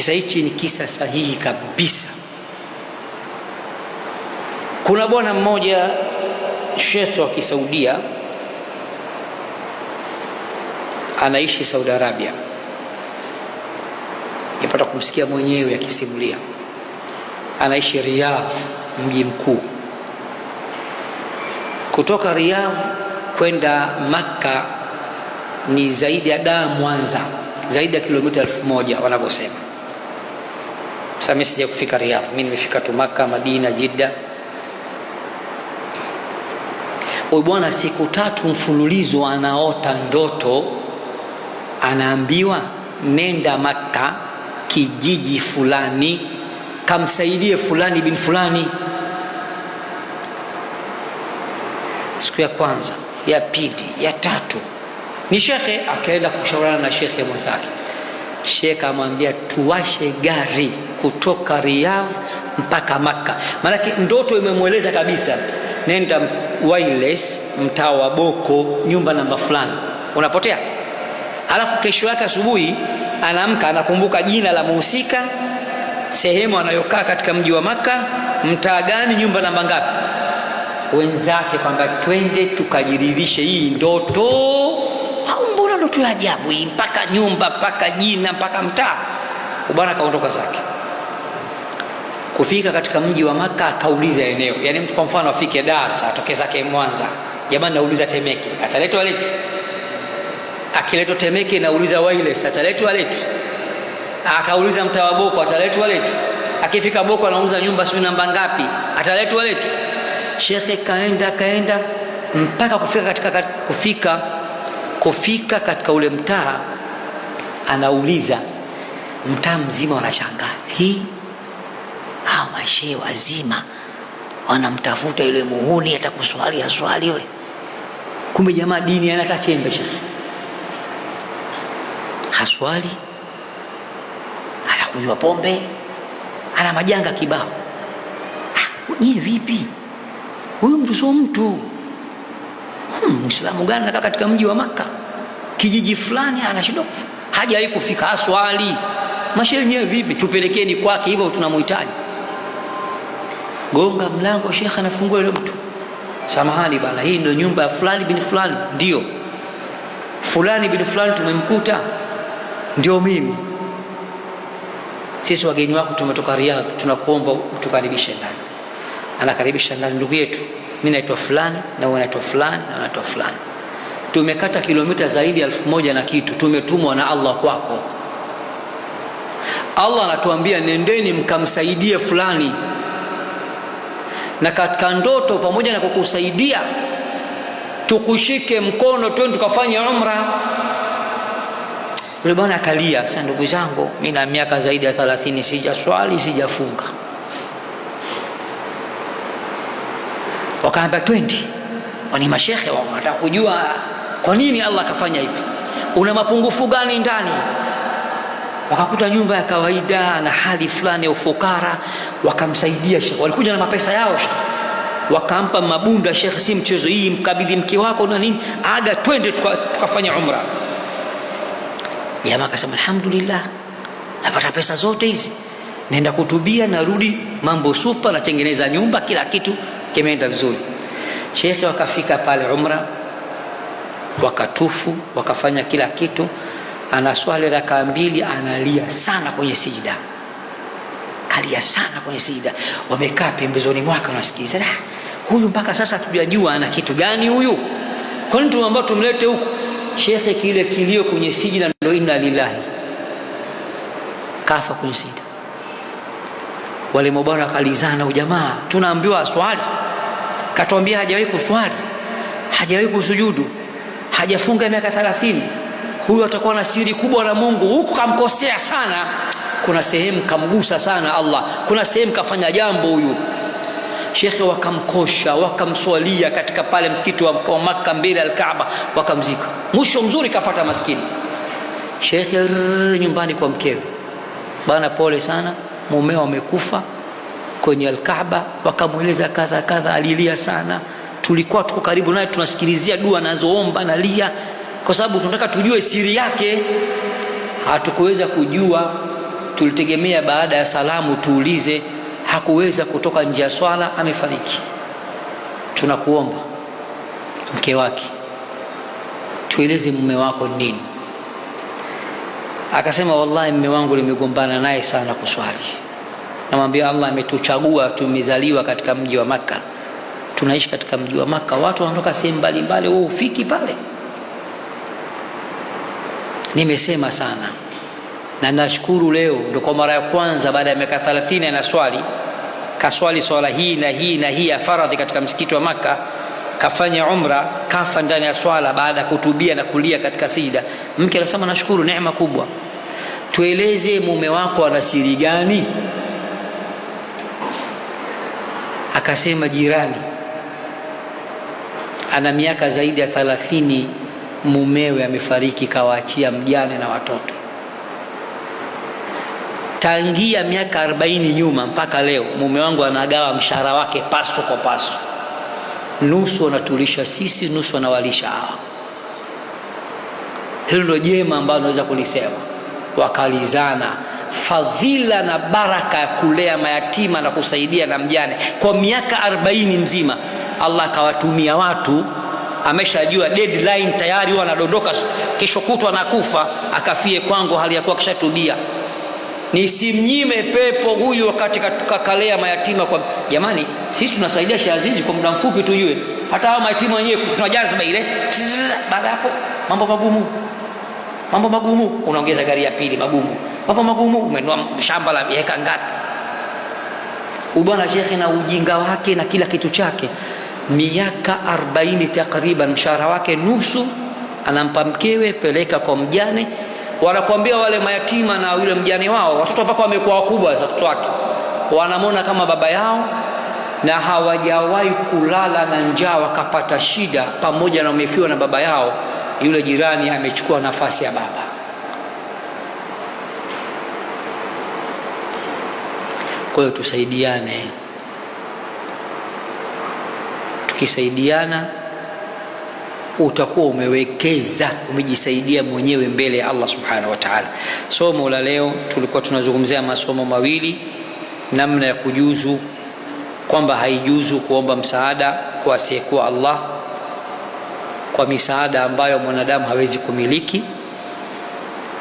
Kisa hichi ni kisa sahihi kabisa. Kuna bwana mmoja Sheikh wa Kisaudia, anaishi Saudi Arabia. Nipata kumsikia mwenyewe akisimulia. Anaishi Riyadh, mji mkuu. Kutoka Riyadh kwenda Makka ni zaidi ya Dar Mwanza, zaidi ya kilomita 1000 wanavyosema. Sasa mimi sija kufika Riyadh, mimi nimefika tu Makka, Madina, Jeddah. Huyu bwana siku 3 mfululizo anaota ndoto, anaambiwa nenda Makka, kijiji fulani, kamsaidie fulani bin fulani. Siku ya kwanza, ya pili, ya tatu, ni shekhe akaenda kushauriana na shekhe mwenzake. Shekhe amwambia tuwashe gari kutoka Riyadh mpaka Makka. Maana ndoto imemweleza kabisa, nenda Wireless, mtaa wa Boko, nyumba namba fulani, unapotea. Alafu kesho yake asubuhi anaamka, anakumbuka jina la muhusika, sehemu anayokaa katika mji wa Makka, mtaa gani, nyumba namba ngapi. Wenzake kwamba twende tukajiridhishe hii ndoto, au mbona ndoto ya ajabu hii, mpaka nyumba, mpaka jina, mpaka mtaa. Bwana kaondoka zake. Kufika katika mji wa Makka akauliza eneo. Yaani mtu kwa mfano afike Dar, atoke zake Mwanza, jamani nauliza Temeke, ataletwa letu. Akiletwa Temeke nauliza Wireless, ataletwa letu. Akauliza mtaa wa Boko, ataletwa letu. Akifika Boko anauliza nyumba sio namba ngapi, ataletwa letu. Shekhe kaenda mpaka kufika katika ule mtaa. Anauliza, mtaa mzima wanashangaa, hii hao mashehe wazima wanamtafuta yule muhuni atakuswali aswali yule. Kumbe jamaa dini anataka chembe shekhe. Haswali, anakunywa pombe, ana majanga kibao. Ni vipi? Huyu mtu sio mtu. Muislamu gani anakaa katika mji wa Makka, kijiji fulani, anashindwa hajawahi kufika, haswali. Mashehe nyewe vipi? Tupelekeni kwake, hivyo tunamhitaji. Gonga mlango, shekhe anafungua yule mtu. Samahani bana, hii ndio nyumba ya fulani bin fulani. Ndio. Fulani bin fulani tumemkuta. Ndio mimi. Sisi wageni wako tumetoka Riyadh, tunakuomba utukaribishe ndani. Anakaribisha ndani, ndugu yetu, mimi naitwa fulani na wewe unaitwa fulani na unaitwa fulani. Tumekata kilomita zaidi ya 1000 na kitu, tumetumwa na Allah kwako. Allah anatuambia nendeni mkamsaidie fulani. Na katika ndoto pamoja na kukusaidia tukushike mkono twende tukafanye umra. Yule bwana akalia, sasa ndugu zangu, mimi na miaka zaidi ya 30 sijaswali, sijafunga. Wakaambia twende. Wani mashehe wanataka kujua kwa nini Allah akafanya hivi, una mapungufu gani ndani. Wakakuta nyumba ya kawaida na hali fulani ya ufukara, wakamsaidia shekhe. Walikuja na mapesa yao shekhe, wakampa mabunda shekhe, si mchezo hii, mkabidhi mke wako na nini, aga twende tukafanya umra. Jamaa akasema alhamdulillah, napata pesa zote hizi, nenda kutubia, narudi mambo super, natengeneza nyumba, kila kitu kimeenda vizuri. Shekhe wakafika pale umra, wakatufu, wakafanya kila kitu. Anaswali rakaa 2, analia sana kwenye sijida. Kalia sana kwenye sijida. Wamekaa pembezoni mwake wanasikiliza. Huyu mpaka sasa hatujajua ana kitu gani huyu. Kwa nini tuambao tumlete huku? Shekhe kile kilio kwenye sijida ndio inna lillahi. Kafa kwenye sijida. Wale mabwana kalizana, ujamaa tunaambiwa aswali. Katuambia hajawahi kuswali, hajawahi kusujudu, hajafunga miaka 30. Huyu atakuwa na siri kubwa na Mungu. Huku kamkosea sana, kuna sehemu kamgusa sana Allah, kuna sehemu kafanya jambo huyu. Shekhe wakamkosha, wakamswalia katika pale msikiti wa Makka mbele al-Kaaba, wakamzika. Mwisho mzuri kapata maskini. Shekhe nyumbani kwa mkewe, bana pole sana, mumeo amekufa kwenye al-Kaaba. Wakamueleza kadha kadha, alilia sana. Tulikuwa tuko karibu naye tunasikilizia dua anazoomba, nalia kwa sababu tunataka tujue siri yake. Hatukuweza kujua, tulitegemea baada ya salamu tuulize hakuweza kutoka nje ya swala, amefariki. Tunakuomba mke wake, tueleze mume wako nini. Akasema wallahi mume wangu nimegombana naye sana kuswali. Namwambia Allah ametuchagua, tumezaliwa katika mji wa Makka, tunaishi katika mji wa Makka, watu wanatoka sehemu mbalimbali, wewe ufiki pale. Nimesema sana na nashukuru leo ndio kwa mara ya kwanza baada ya miaka 30 anaswali, kaswali swala hii na hii na hii ya faradhi katika msikiti wa Makka, kafanya umra, kafa ndani ya swala baada ya kutubia na kulia katika sijda. Mke anasema nashukuru, neema kubwa. Tueleze mume wako ana siri gani? Akasema jirani ana miaka zaidi ya 30 mumewe amefariki, kawaachia mjane na watoto. Tangia miaka 40 nyuma mpaka leo mume wangu anagawa mshahara wake paso kwa paso, nusu anatulisha sisi, nusu anawalisha hawa. Hilo ndio jema ambalo naweza kulisema. Wakalizana fadhila na baraka ya kulea mayatima na kusaidia na mjane kwa miaka 40 mzima. Allah akawatumia watu, ameshajua deadline tayari, wanadondoka kesho kutwa anakufa, akafie kwangu hali ya kuwa kishatubia. Nisimnyime pepo huyu wakati kakalea mayatima. Kwa jamani, sisi tunasaidia Sheikh Azizi kwa muda mfupi tujue, hata hao mayatima wenyewe kuna jazba ile. Baada hapo mambo magumu, unaongeza gari ya pili magumu, mambo magumu, umenua shamba la miaka ngapi. Ubwana Sheikh na ujinga wake na kila kitu chake, miaka 40 takriban, mshahara wake nusu anampa mkewe, peleka kwa mjane. Wanakuambia wale mayatima na yule mjane wao, watoto mpaka wamekuwa wakubwa sasa, watoto wake wanamwona kama baba yao, na hawajawahi kulala na njaa wakapata shida pamoja na wamefiwa na baba yao. Yule jirani amechukua nafasi ya baba. Kwa hiyo tusaidiane. Tukisaidiana utakuwa umewekeza, umejisaidia mwenyewe mbele ya Allah subhanahu wa ta'ala. Somo la leo tulikuwa tunazungumzia masomo mawili, namna ya kujuzu kwamba haijuzu kuomba msaada kwa asiyekuwa Allah, kwa misaada ambayo mwanadamu hawezi kumiliki.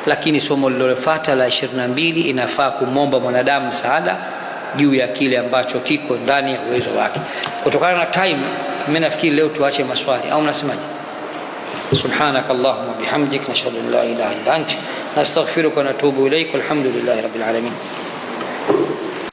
Lakini somo lilofuata la 22 inafaa kumomba mwanadamu msaada juu ya kile ambacho kiko ndani ya uwezo wake. Kutokana na time, mimi nafikiri leo tuache maswali, au mnasemaje? سبحانك اللهم وبحمدك نشهد ان لا اله الا انت نستغفرك ونتوب اليك والحمد لله رب العالمين.